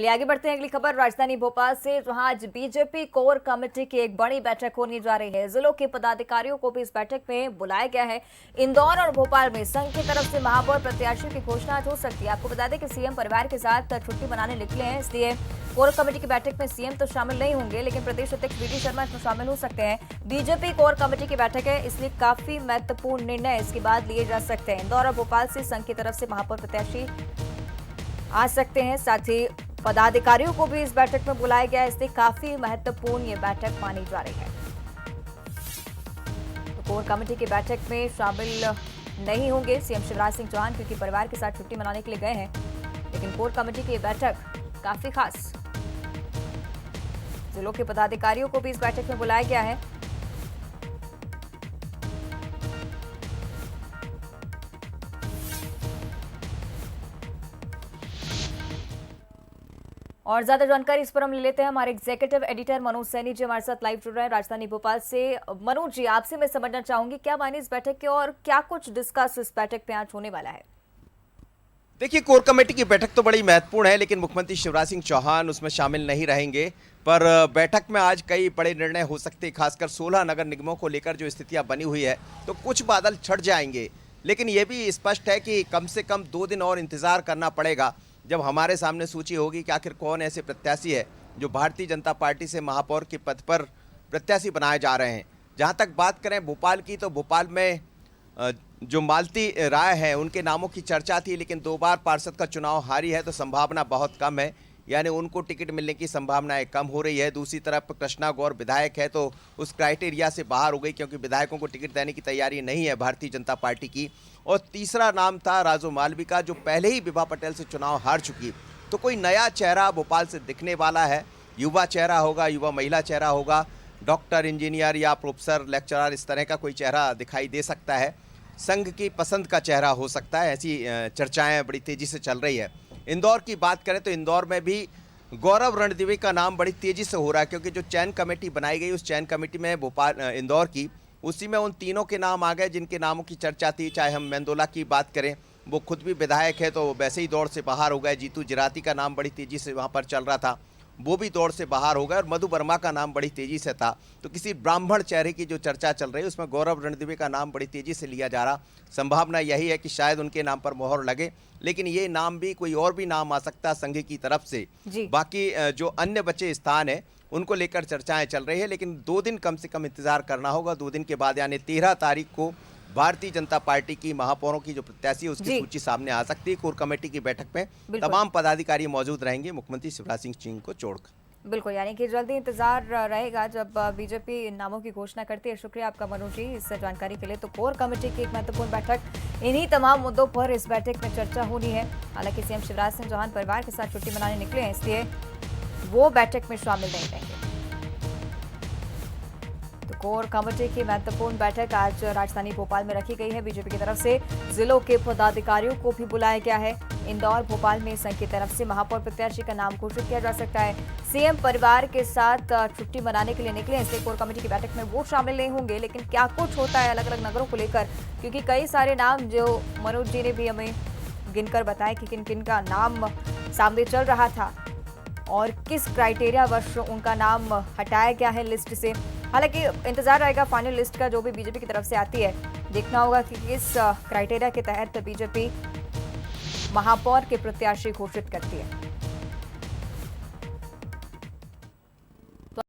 चलिए आगे बढ़ते हैं। अगली खबर राजधानी भोपाल से, जहां आज बीजेपी कोर कमेटी की एक बड़ी बैठक होने जा रही है। जिलों के पदाधिकारियों को भी इस बैठक में बुलाया गया है। इंदौर और भोपाल में संघ की तरफ से महापौर प्रत्याशियों की घोषणा हो सकती है। आपको बता दें कि सीएम परिवार के साथ छुट्टी मनाने निकले हैं, इसलिए कोर कमेटी की बैठक में सीएम तो शामिल नहीं होंगे, लेकिन प्रदेश अध्यक्ष वी डी शर्मा इसमें शामिल हो सकते हैं। बीजेपी कोर कमेटी की बैठक है, इसलिए काफी महत्वपूर्ण निर्णय इसके बाद लिए जा सकते हैं। इंदौर और भोपाल से संघ की तरफ से महापौर प्रत्याशी आ सकते हैं, साथ ही पदाधिकारियों को भी इस बैठक में बुलाया गया है, इसलिए काफी महत्वपूर्ण ये बैठक मानी जा रही है। तो कोर कमेटी की बैठक में शामिल नहीं होंगे सीएम शिवराज सिंह चौहान, क्योंकि परिवार के साथ छुट्टी मनाने के लिए गए हैं, लेकिन कोर कमेटी की बैठक काफी खास। जिलों के पदाधिकारियों को भी इस बैठक में बुलाया गया है। और ज्यादा जानकारी इस पर हम ले लेते हैं। हमारे एग्जीक्यूटिव एडिटर मनोज सैनी जी हमारे साथ लाइव जुड़ रहे हैं राजधानी भोपाल से। मनोज जी, आपसे मैं समझना चाहूंगी क्या मायने इस बैठक के और क्या कुछ डिस्कस इस बैठक पे आज होने वाला है? देखिए, कोर कमेटी की बैठक तो बड़ी महत्वपूर्ण है, लेकिन मुख्यमंत्री शिवराज सिंह चौहान उसमें शामिल नहीं रहेंगे। पर बैठक में आज कई बड़े निर्णय हो सकते हैं, खासकर 16 नगर निगमों को लेकर जो स्थितियां बनी हुई है, तो कुछ बादल छट जाएंगे। लेकिन यह भी स्पष्ट है कि कम से कम 2 दिन और इंतजार करना पड़ेगा, जब हमारे सामने सूची होगी कि आखिर कौन ऐसे प्रत्याशी है जो भारतीय जनता पार्टी से महापौर के पद पर प्रत्याशी बनाए जा रहे हैं। जहां तक बात करें भोपाल की, तो भोपाल में जो मालती राय है उनके नामों की चर्चा थी, लेकिन 2 बार पार्षद का चुनाव हारी है, तो संभावना बहुत कम है, यानी उनको टिकट मिलने की संभावनाएं कम हो रही है। दूसरी तरफ कृष्णा गौर विधायक है, तो उस क्राइटेरिया से बाहर हो गई, क्योंकि विधायकों को टिकट देने की तैयारी नहीं है भारतीय जनता पार्टी की। और तीसरा नाम था राजू मालविका, जो पहले ही विभा पटेल से चुनाव हार चुकी। तो कोई नया चेहरा भोपाल से दिखने वाला है, युवा चेहरा होगा, युवा महिला चेहरा होगा, डॉक्टर, इंजीनियर या प्रोफेसर, लेक्चरर, इस तरह का कोई चेहरा दिखाई दे सकता है। संघ की पसंद का चेहरा हो सकता है, ऐसी चर्चाएं बड़ी तेजी से चल रही है। इंदौर की बात करें तो इंदौर में भी गौरव रणदिवे का नाम बड़ी तेजी से हो रहा है, क्योंकि जो चयन कमेटी बनाई गई उस चयन कमेटी में इंदौर की, उसी में उन तीनों के नाम आ गए जिनके नामों की चर्चा थी। चाहे हम मेंदोला की बात करें, वो खुद भी विधायक है, तो वैसे ही दौड़ से बाहर हो गए। जीतू जिराती का नाम बड़ी तेजी से वहाँ पर चल रहा था, वो भी दौड़ से बाहर हो गए। और मधु वर्मा का नाम बड़ी तेजी से था। तो किसी ब्राह्मण चेहरे की जो चर्चा चल रही है, उसमें गौरव रणदिवे का नाम बड़ी तेजी से लिया जा रहा। संभावना यही है कि शायद उनके नाम पर मोहर लगे, लेकिन ये नाम भी, कोई और भी नाम आ सकता है संघ की तरफ से। बाकी जो अन्य बचे स्थान है उनको लेकर चर्चाएं चल रही है, लेकिन 2 दिन कम से कम इंतजार करना होगा। 2 दिन के बाद यानी 13 तारीख को भारतीय जनता पार्टी की महापौरों की जो प्रत्याशी है उसकी सूची सामने आ सकती है। कोर कमेटी की बैठक में तमाम पदाधिकारी मौजूद रहेंगे, मुख्यमंत्री शिवराज सिंह को छोड़कर। बिल्कुल, यानी कि जल्दी इंतजार रहेगा जब बीजेपी नामों की घोषणा करती है। शुक्रिया आपका मनोज जी इस जानकारी के लिए। तो कोर कमेटी की एक महत्वपूर्ण बैठक, इन्हीं तमाम मुद्दों पर इस बैठक में चर्चा होनी है। हालांकि सीएम शिवराज सिंह चौहान परिवार के साथ छुट्टी मनाने निकले हैं, इसलिए वो बैठक में शामिल नहीं रहेंगे। तो कोर कमेटी की महत्वपूर्ण बैठक आज राजधानी भोपाल में रखी गई है। बीजेपी की तरफ से जिलों के पदाधिकारियों को भी बुलाया गया है। इंदौर, भोपाल में संघ की तरफ से महापौर प्रत्याशी का नाम घोषित किया जा सकता है। सीएम परिवार के साथ छुट्टी मनाने के लिए निकले, इसलिए कोर कमेटी की बैठक में वो शामिल नहीं होंगे। लेकिन क्या कुछ होता है अलग अलग नगरों को लेकर, क्योंकि कई सारे नाम जो मनोज जी ने भी हमें गिनकर बताया कि किन किन का नाम सामने चल रहा था और किस क्राइटेरिया वश उनका नाम हटाया गया है लिस्ट से। हालांकि इंतजार रहेगा फाइनल लिस्ट का, जो भी बीजेपी की तरफ से आती है। देखना होगा कि किस क्राइटेरिया के तहत बीजेपी महापौर के प्रत्याशी घोषित करती है।